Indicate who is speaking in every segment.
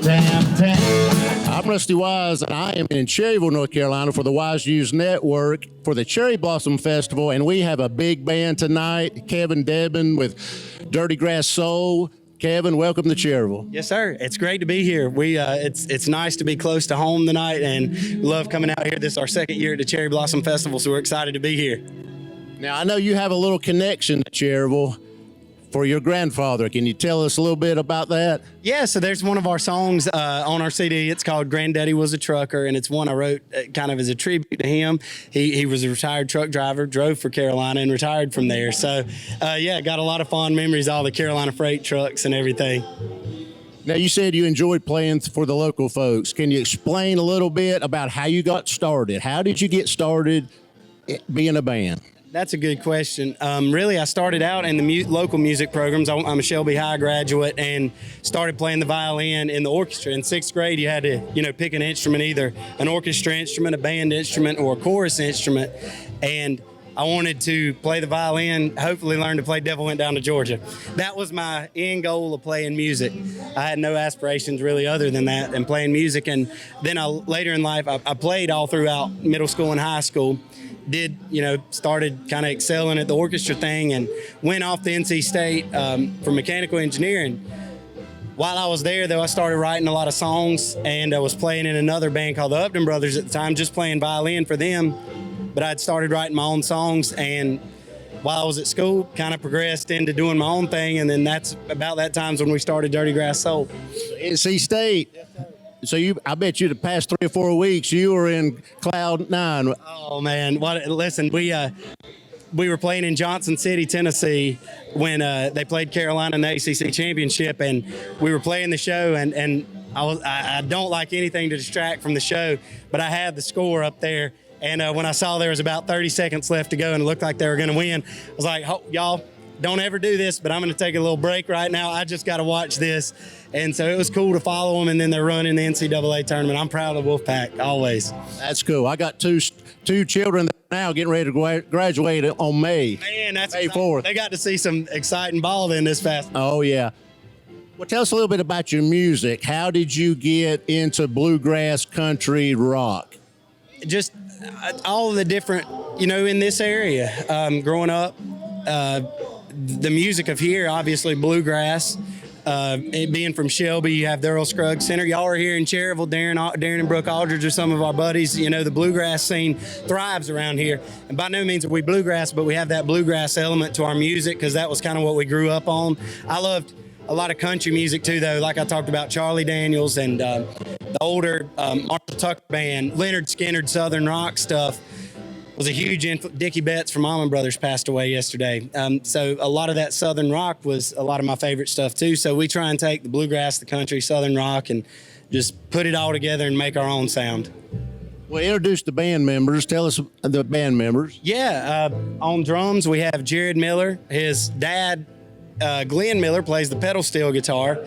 Speaker 1: tam, tam.
Speaker 2: I'm Rusty Wise, and I am in Cherryville, North Carolina for the Wise News Network for the Cherry Blossom Festival, and we have a big band tonight, Kevin Dedmon with Dirty Grass Soul. Kevin, welcome to Cherryville.
Speaker 3: Yes, sir. It's great to be here. It's nice to be close to home tonight, and love coming out here. This is our second year at the Cherry Blossom Festival, so we're excited to be here.
Speaker 2: Now, I know you have a little connection to Cherryville for your grandfather. Can you tell us a little bit about that?
Speaker 3: Yeah, so there's one of our songs on our CD. It's called Granddaddy Was a Trucker, and it's one I wrote kind of as a tribute to him. He was a retired truck driver, drove for Carolina, and retired from there. So, yeah, got a lot of fond memories, all the Carolina freight trucks and everything.
Speaker 2: Now, you said you enjoyed playing for the local folks. Can you explain a little bit about how you got started? How did you get started being a band?
Speaker 3: That's a good question. Really, I started out in the local music programs. I'm a Shelby High graduate and started playing the violin in the orchestra. In sixth grade, you had to, pick an instrument, either an orchestra instrument, a band instrument, or a chorus instrument. And I wanted to play the violin, hopefully learn to play Devil Went Down to Georgia. That was my end goal of playing music. I had no aspirations really other than that and playing music. And then later in life, I played all throughout middle school and high school. Started kind of excelling at the orchestra thing and went off to NC State for mechanical engineering. While I was there, though, I started writing a lot of songs, and I was playing in another band called the Upton Brothers at the time, just playing violin for them. But I'd started writing my own songs, and while I was at school, kind of progressed into doing my own thing, and then that's about that time when we started Dirty Grass Soul.
Speaker 2: NC State. So I bet you the past 3 or 4 weeks you were in cloud nine.
Speaker 3: Oh man, listen, we were playing in Johnson City, Tennessee, when they played Carolina in the ACC championship, and we were playing the show, and I don't like anything to distract from the show, but I had the score up there, and when I saw there was about 30 seconds left to go and it looked like they were going to win, I was like, y'all, don't ever do this, but I'm going to take a little break right now. I just got to watch this. And so it was cool to follow them, and then they're running the NCAA tournament. I'm proud of Wolfpack, always.
Speaker 2: That's cool. I got two children now getting ready to graduate on May.
Speaker 3: Man, that's
Speaker 2: May 4th.
Speaker 3: They got to see some exciting ball then this fast.
Speaker 2: Oh, yeah. Well, tell us a little bit about your music. How did you get into bluegrass, country, rock?
Speaker 3: Just all of the different, in this area. Growing up, the music of here, obviously bluegrass. It being from Shelby, you have the Earl Scruggs Center. Y'all are here in Cherryville. Darren and Brooke Aldridge are some of our buddies. The bluegrass scene thrives around here. And by no means are we bluegrass, but we have that bluegrass element to our music because that was kind of what we grew up on. I loved a lot of country music too, though. Like I talked about Charlie Daniels and the older Marshall Tucker Band, Leonard Skinner, Southern rock stuff. Was a huge influence. Dickie Betts from Allman Brothers passed away yesterday. So a lot of that Southern rock was a lot of my favorite stuff too. So we try and take the bluegrass, the country, Southern rock, and just put it all together and make our own sound.
Speaker 2: Well, introduce the band members. Tell us the band members.
Speaker 3: Yeah, on drums we have Jared Miller. His dad, Glenn Miller, plays the pedal steel guitar.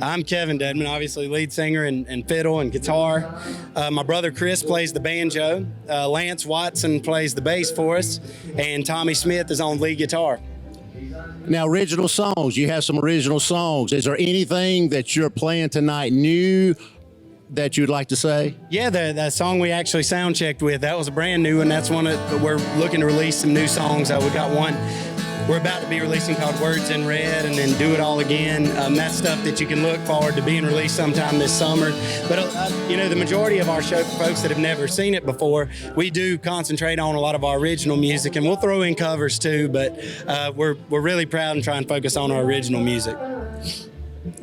Speaker 3: I'm Kevin Dedmon, obviously lead singer and fiddle and guitar. My brother Chris plays the banjo. Lance Watson plays the bass for us. And Tommy Smith is on lead guitar.
Speaker 2: Now, original songs. You have some original songs. Is there anything that you're playing tonight new that you'd like to say?
Speaker 3: Yeah, the song we actually sound checked with, that was a brand new one. That's one that we're looking to release some new songs. We got one we're about to be releasing called Words in Red, and then Do It All Again. That's stuff that you can look forward to being released sometime this summer. But, the majority of our show, for folks that have never seen it before, we do concentrate on a lot of our original music, and we'll throw in covers too, but we're really proud and try and focus on our original music.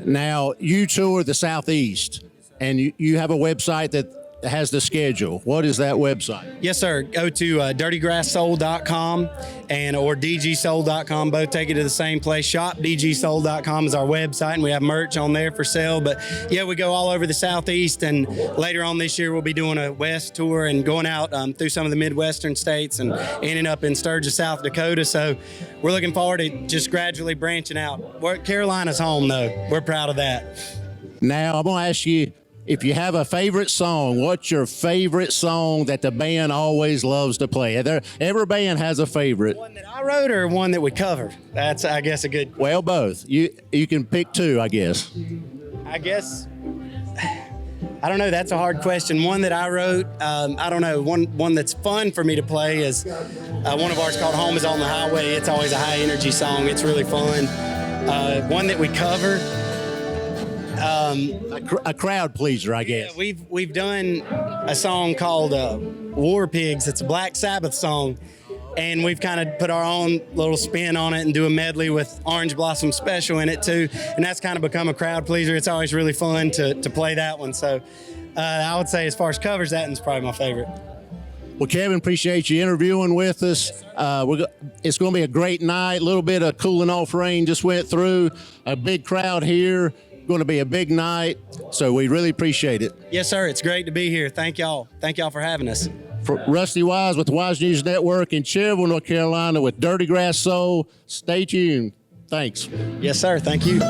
Speaker 2: Now, you tour the Southeast, and you have a website that has the schedule. What is that website?
Speaker 3: Yes, sir. Go to dirtygrasssoul.com or dgsoul.com. Both take you to the same place. Shopdgsoul.com is our website, and we have merch on there for sale. But yeah, we go all over the Southeast, and later on this year we'll be doing a West tour and going out through some of the Midwestern states and ending up in Sturgis, South Dakota. So we're looking forward to just gradually branching out. Carolina's home, though. We're proud of that.
Speaker 2: Now, I'm going to ask you, if you have a favorite song, what's your favorite song that the band always loves to play? Every band has a favorite.
Speaker 3: One that I wrote or one that we covered? That's, I guess, a good...
Speaker 2: Well, both. You can pick two, I guess.
Speaker 3: I guess I don't know. That's a hard question. One that I wrote, I don't know. One that's fun for me to play is one of ours called "Home Is on the Highway." It's always a high energy song. It's really fun. One that we cover.
Speaker 2: A crowd pleaser, I guess.
Speaker 3: Yeah, we've done a song called "War Pigs." It's a Black Sabbath song, and we've kind of put our own little spin on it and do a medley with Orange Blossom Special in it too, and that's kind of become a crowd pleaser. It's always really fun to play that one. So I would say as far as covers, that one's probably my favorite.
Speaker 2: Well, Kevin, appreciate you interviewing with us. It's going to be a great night. A little bit of cooling off rain just went through. A big crowd here. Going to be a big night. So we really appreciate it.
Speaker 3: Yes, sir. It's great to be here. Thank y'all. Thank y'all for having us.
Speaker 2: For Rusty Wise with the Wise News Network in Cherryville, North Carolina with Dirty Grass Soul. Stay tuned. Thanks.
Speaker 3: Yes, sir. Thank you.